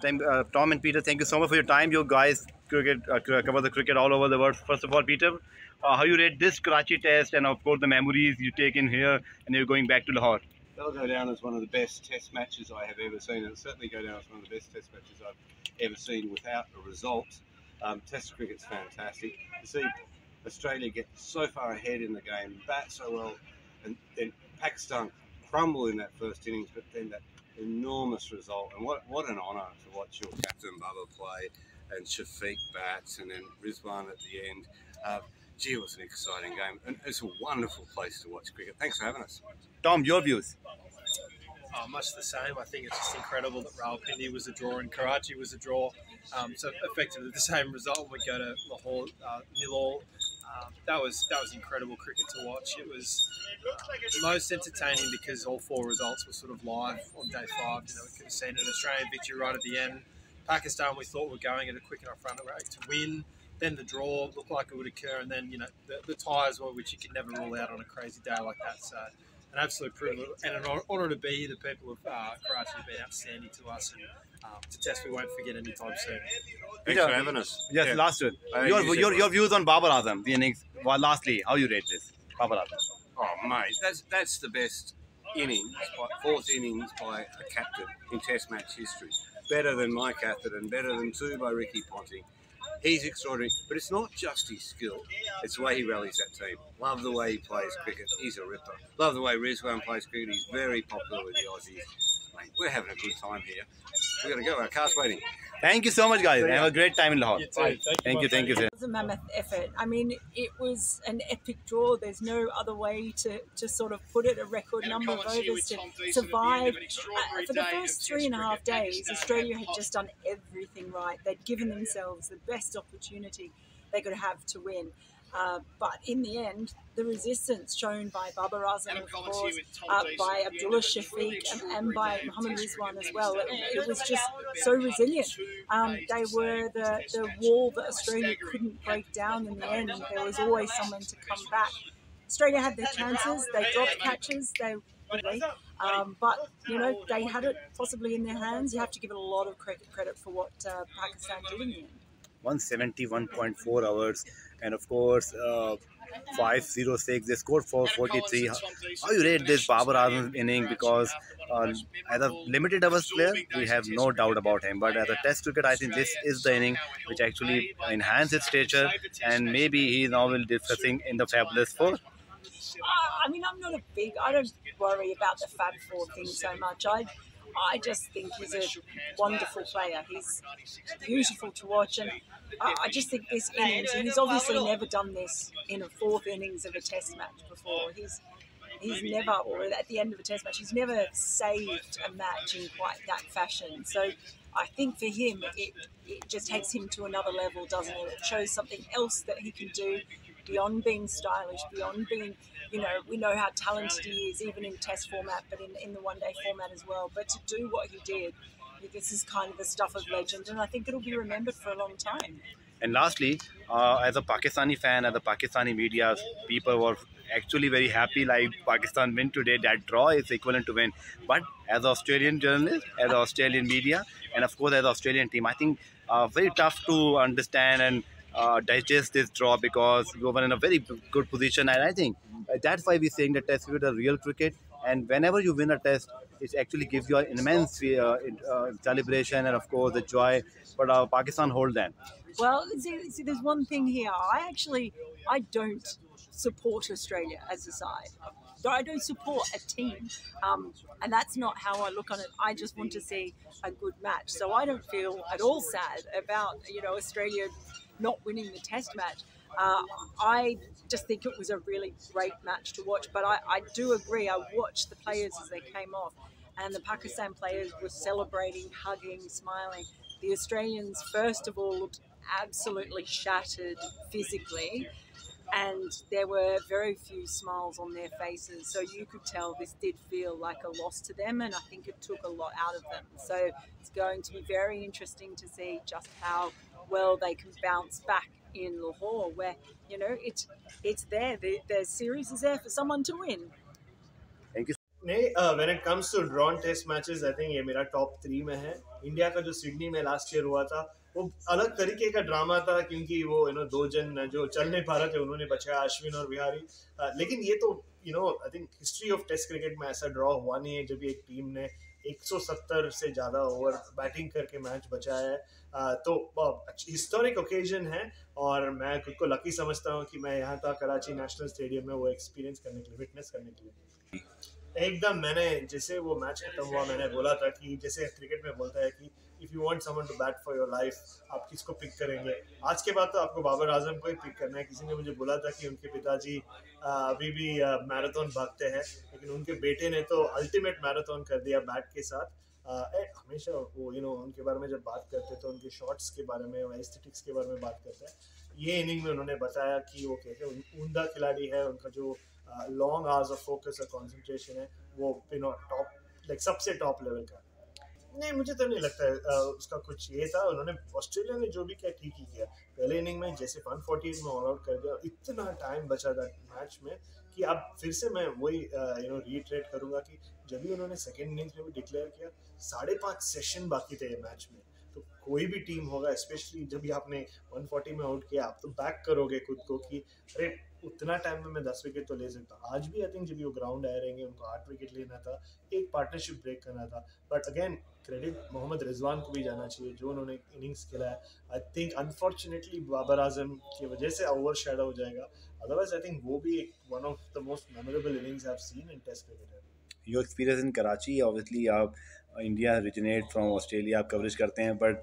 Tom and Peter, thank you so much for your time. You guys cover the cricket all over the world. First of all, Peter, how you rate this Karachi test and of course the memories you take in here and you're going back to Lahore? They'll go down as one of the best test matches I have ever seen. It'll certainly go down as one of the best test matches I've ever seen without a result. Test cricket's fantastic. To see Australia get so far ahead in the game, bat so well, and then Pakistan crumble in that first innings, but then that enormous result. And what an honour to watch your captain Babar play, and Shafiq bats, and then Rizwan at the end. Gee, it was an exciting game, and it's a wonderful place to watch cricket. Thanks for having us. Tom, your views? Much the same. I think it's just incredible that Rawalpindi was a draw and Karachi was a draw. So effectively the same result. We go to Lahore, 0-0. That was incredible cricket to watch. It was most entertaining because all four results were sort of live on day 5. You know, we could have seen an Australian victory right at the end. Pakistan, we thought were going at a quick enough run rate to win. Then the draw looked like it would occur, and then the tie as well, which you can never rule out on a crazy day like that. So an absolute privilege and an honour to be here. The people of Karachi have been outstanding to us, and it's a test we won't forget anytime soon. Thanks for having us. Yes, yeah. Last one. Your views on Babar Azam, the innings. Well, lastly, how you rate this, Babar Azam? Oh, mate, that's the best innings, fourth innings by a captain in Test match history. Better than my captain and better than 2 by Ricky Ponting. He's extraordinary, but it's not just his skill, it's the way he rallies that team. Love the way he plays cricket, he's a ripper. Love the way Rizwan plays cricket, he's very popular with the Aussies. Mate, we're having a good time here. We've got to go, our car's waiting. Thank you so much, guys. Have a great time in Lahore. Bye. Thank you, sir. It was a mammoth effort. I mean, it was an epic draw. There's no other way to sort of put it. A record number of overs to survive. For the first 3.5 days, Australia had just done everything right. They'd given themselves the best opportunity they could have to win. But in the end, the resistance shown by Babar Azam, of course, by Abdullah Shafiq and by Mohammad Rizwan as well, it was just so resilient. They were the wall that Australia couldn't break down in the end. There was always someone to come back. Australia had their chances. They dropped catches. But, they had it possibly in their hands. You have to give it a lot of credit for what Pakistan did in the end. 171.4 hours, and of course 506. They scored 443. How you rate this Babar Azam inning? Because as a limited hours player, we have no doubt about him. But as a Test cricket, I think this is the inning which actually enhanced his stature, and maybe he now will be discussing in the Fabulous 4. I mean, I don't worry about the Fab 4 thing so much. I just think he's a wonderful player. He's beautiful to watch, and I just think this innings, and he's obviously never done this in a 4th innings of a Test match before. He's never, or at the end of a Test match, he's never saved a match in quite that fashion. So I think for him, it just takes him to another level, doesn't it? It shows something else that he can do beyond being stylish, beyond being, we know how talented he is, even in Test format, but in the one-day format as well. But to do what he did, this is kind of the stuff of legend, and I think it'll be remembered for a long time. And lastly, as a Pakistani fan, as a Pakistani media, people were actually very happy, like Pakistan win today. That draw is equivalent to win. But as Australian journalists, as Australian media, and of course as Australian team, I think very tough to understand and digest this draw, because we were in a very good position, and I think that's why we're saying that Test cricket is real cricket, and whenever you win a Test, it actually gives you an immense celebration and of course the joy. But Pakistan hold that. Well, see, there's one thing here. I don't support Australia as a side. I don't support a team, and that's not how I look on it. I just want to see a good match. So I don't feel at all sad about Australia not winning the Test match. I just think it was a really great match to watch. But I do agree. I watched the players as they came off, and the Pakistan players were celebrating, hugging, smiling. The Australians, first of all, looked absolutely shattered physically, and there were very few smiles on their faces. So you could tell this did feel like a loss to them, and I think it took a lot out of them. So it's going to be very interesting to see just how well they can bounce back in Lahore, where, it's there. The series is there for someone to win. Thank you. When it comes to drawn Test matches, I think ये मेरा top 3 में है. India का जो Sydney में last year हुआ था वो अलग तरीके का ड्रामा था, क्योंकि वो दो जन जो चल नहीं पा रहे थे उन्होंने बचाया, अश्विन और विहारी। लेकिन ये तो I think history of test cricket में ऐसा ड्रॉ हुआ नहीं है जब एक टीम ने 170 से ज़्यादा ओवर बैटिंग करके मैच बचाया है। तो हिस्टोरिक ओकेजन है, और मैं खुद को लकी समझता हूँ कि मैं यहाँ था कराची नेशनल स्टेडियम में वो एक्सपीरियंस करने के लिए, विटनेस करने के लिए। एकदम, मैंने जैसे वो मैच खत्म हुआ मैंने बोला था कि जैसे क्रिकेट में बोलता है कि if you want someone to bat for your life, आप किसको पिक करेंगे। आज के बाद तो आपको बाबर आजम को ही पिक करना है। किसी ने मुझे बोला था कि उनके पिताजी अभी भी मैराथन भागते हैं, लेकिन उनके बेटे ने तो अल्टीमेट मैराथन कर दिया बैट के साथ। हमेशा वो उनके बारे में जब बात करते तो उनके शॉट्स के बारे में, एस्थेटिक्स के बारे में बात करते हैं। ये इनिंग में उन्होंने बताया कि वो कैसे उम्दा खिलाड़ी है, उनका जो लॉन्ग आवर्स ऑफ फोकस और कंसंट्रेशन है वो टॉप, लाइक सबसे टॉप लेवल का। नहीं, मुझे तो नहीं लगता है उसका कुछ ये था। उन्होंने, ऑस्ट्रेलिया ने जो भी किया ठीक ही किया। पहले इनिंग में जैसे 148 में ऑल आउट कर दिया, इतना टाइम बचा था मैच में कि अब फिर से मैं वही रीट्रेट करूंगा कि जब भी उन्होंने सेकेंड इनिंग्स में भी डिक्लेयर किया, 5.5 सेशन बाकी थे ये मैच में। तो कोई भी टीम होगा, स्पेशली जब भी आपने 140 में आउट किया, आप तो बैक करोगे खुद को कि अरे उतना टाइम में मैं 10 विकेट तो ले सकता हूँ। आज भी आई थिंक जब भी वो ग्राउंड आए रहेंगे, उनको 8 विकेट लेना था, एक पार्टनरशिप ब्रेक करना था। But again credit Mohammad Rizwan को भी जाना चाहिए, जो उन्होंने इनिंग्स खेला है। I think unfortunately Babar Azam की वजह से ओवर शेडो हो जाएगा, अदरवाइज आई थिंक वो भी एक one of the most memorable innings I have seen in test cricket. Your experience in Karachi, obviously आप इंडिया रिजनेट फ्रॉम ऑस्ट्रेलिया, आप कवरेज करते हैं, but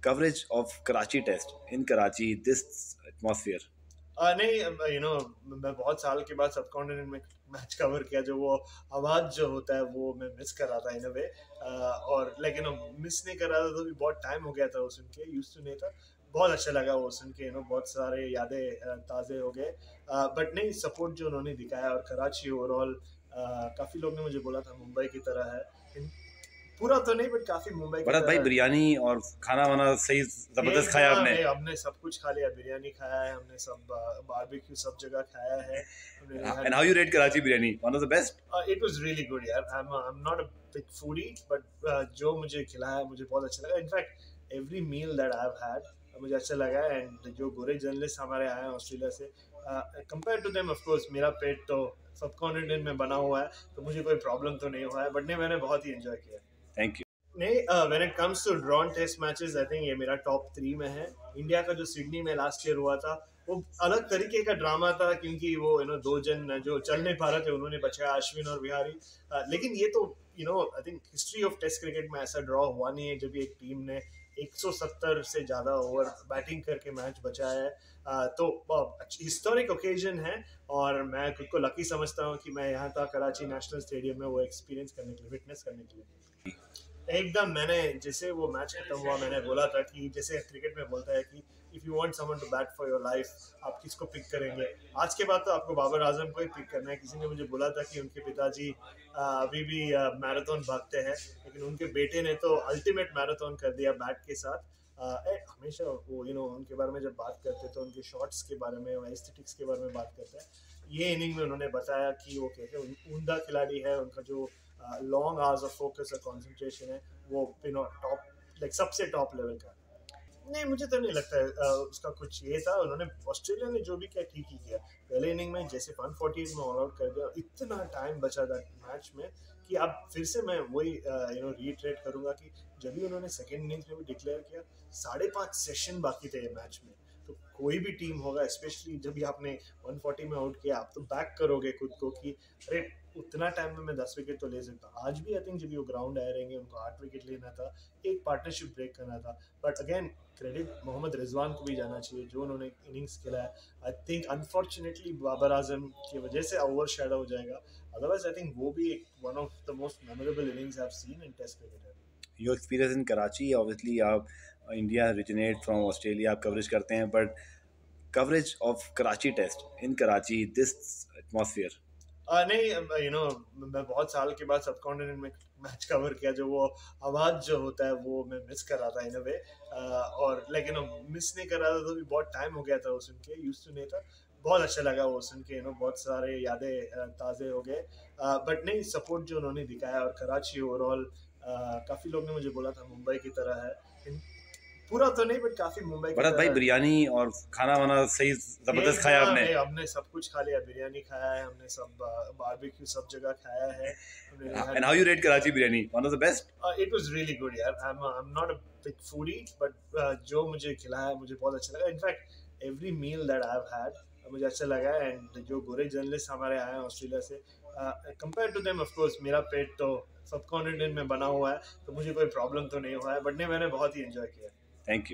coverage of Karachi test in Karachi, this atmosphere. नहीं, मैं बहुत साल के बाद सब कॉन्टिनेंट में मैच कवर किया, जो वो आवाज़ जो होता है वो मैं मिस कर रहा था इन अ वे। और लेकिन मिस नहीं कर रहा था तो भी बहुत टाइम हो गया था वो सुन के, यूज टू नहीं था। बहुत अच्छा लगा वो सुन के, बहुत सारे यादें ताज़े हो गए। बट नहीं, सपोर्ट जो उन्होंने दिखाया, और कराची ओवरऑल, काफ़ी लोग ने मुझे बोला था मुंबई की तरह है, पूरा तो नहीं बट काफी मुंबई की भरत भाई, तरह। बिरयानी और खाना वाना सही जबरदस्त खाया आपने। हमने सब कुछ खा लिया, बिरयानी खाया है हमने, सब बारबेक्यू सब जगह खाया है हमने। And how you rate Karachi biryani? One of the best? It was really good यार। I'm not a big foodie, but जो मुझे खिलाया मुझे बहुत अच्छा लगा। In fact every meal that I've had मुझे अच्छा लगा। एंड जो गोरे जर्नलिस्ट हमारे आए हैं ऑस्ट्रेलिया से, compare to them, of course मेरा पेट तो सब कॉन्टिनेंट में बना हुआ है, तो मुझे कोई प्रॉब्लम तो नहीं हुआ है। बट नहीं, मैंने बहुत ही एंजॉय किया। Thank you. नहीं, when it comes to drawn test matches, I think ये मेरा टॉप 3 में है। इंडिया का जो सिडनी में लास्ट ईयर हुआ था वो अलग तरीके का ड्रामा था, क्योंकि वो दो जन जो चल नहीं पा रहे थे उन्होंने बचाया, अश्विन और विहारी। लेकिन ये तो I think history of test cricket में ऐसा ड्रॉ हुआ नहीं है जब एक टीम ने 170 से ज़्यादा ओवर बैटिंग करके मैच बचाया है। तो हिस्टोरिक ओकेजन है, और मैं खुद को लकी समझता हूँ कि मैं यहाँ था कराची नेशनल स्टेडियम में वो एक्सपीरियंस करने के लिए, विटनेस करने के लिए। एकदम, मैंने जैसे वो मैच खत्म हुआ मैंने बोला था कि जैसे क्रिकेट में बोलता है कि if you want someone to bat for your life, आप किसको पिक करेंगे। आज के बाद तो आपको बाबर आजम को ही पिक करना है। किसी ने मुझे बोला था कि उनके पिताजी अभी भी मैराथन भागते हैं, लेकिन उनके बेटे ने तो अल्टीमेट मैराथन कर दिया बैट के साथ। हमेशा वो उनके बारे में जब बात करते तो उनके शॉट्स के बारे में, एस्थेटिक्स के बारे में बात करते हैं। ये इनिंग में उन्होंने बताया कि वो कैसे उम्दा खिलाड़ी है, उनका जो लॉन्ग आवर्स ऑफ फोकस और कंसंट्रेशन है वो टॉप, लाइक सबसे टॉप लेवल का। नहीं, मुझे तो नहीं लगता है उसका कुछ ये था। उन्होंने, ऑस्ट्रेलिया ने जो भी किया ठीक ही किया। पहले इनिंग में जैसे 148 में ऑल आउट कर दिया, इतना टाइम बचा था मैच में कि अब फिर से मैं वही रीट्रेट करूंगा कि जब भी उन्होंने सेकेंड इनिंग्स में भी डिक्लेयर किया, 5.5 सेशन बाकी थे ये मैच में। तो कोई भी टीम होगा, स्पेशली जब भी आपने 140 में आउट किया, आप तो बैक करोगे खुद को कि अरे उतना टाइम में मैं 10 विकेट तो ले सकता हूँ। आज भी आई थिंक जब भी वो ग्राउंड आए रहेंगे, उनको 8 विकेट लेना था, एक पार्टनरशिप ब्रेक करना था। But again credit Mohammad Rizwan को भी जाना चाहिए, जो उन्होंने इनिंग्स खेला है। I think unfortunately Babar Azam की वजह से ओवर शेडो हो जाएगा, अदरवाइज आई थिंक वो भी एक one of the most memorable innings I have seen in test cricket. Your experience in Karachi, obviously आप इंडिया रिजनेट फ्रॉम ऑस्ट्रेलिया, आप कवरेज करते हैं, but coverage of Karachi test in Karachi, this atmosphere. नहीं, मैं बहुत साल के बाद सब कॉन्टिनेंट में मैच कवर किया, जो वो आवाज़ जो होता है वो मैं मिस कर रहा था इन अ वे। और लेकिन मिस नहीं कर रहा था तो भी बहुत टाइम हो गया था वो सुन के, यूज टू नहीं था। बहुत अच्छा लगा वो सुन के, बहुत सारे यादें ताज़े हो गए। बट नहीं, सपोर्ट जो उन्होंने दिखाया, और कराची ओवरऑल, काफ़ी लोग ने मुझे बोला था मुंबई की तरह है, पूरा तो नहीं बट काफ़ी मुंबई की भरत भाई तरह। बिरयानी और खाना वाना सही जबरदस्त खाया हाँ, आपने। हमने सब कुछ खा लिया, बिरयानी खाया है हमने, सब बारबेक्यू सब जगह खाया है हमने। And how you rate Karachi biryani? One of the best? It was really good यार। I'm not a big foodie but जो मुझे खिलाया मुझे बहुत अच्छा लगा। In fact every meal that I have had मुझे अच्छा लगा है। एंड जो गोरे जर्नलिस्ट हमारे आए हैं ऑस्ट्रेलिया से, compare to them of course मेरा पेट तो सब कॉन्टिनेंट में बना हुआ है, तो मुझे कोई प्रॉब्लम तो नहीं हुआ है, बट नहीं, मैंने बहुत ही एंजॉय किया। Thank you.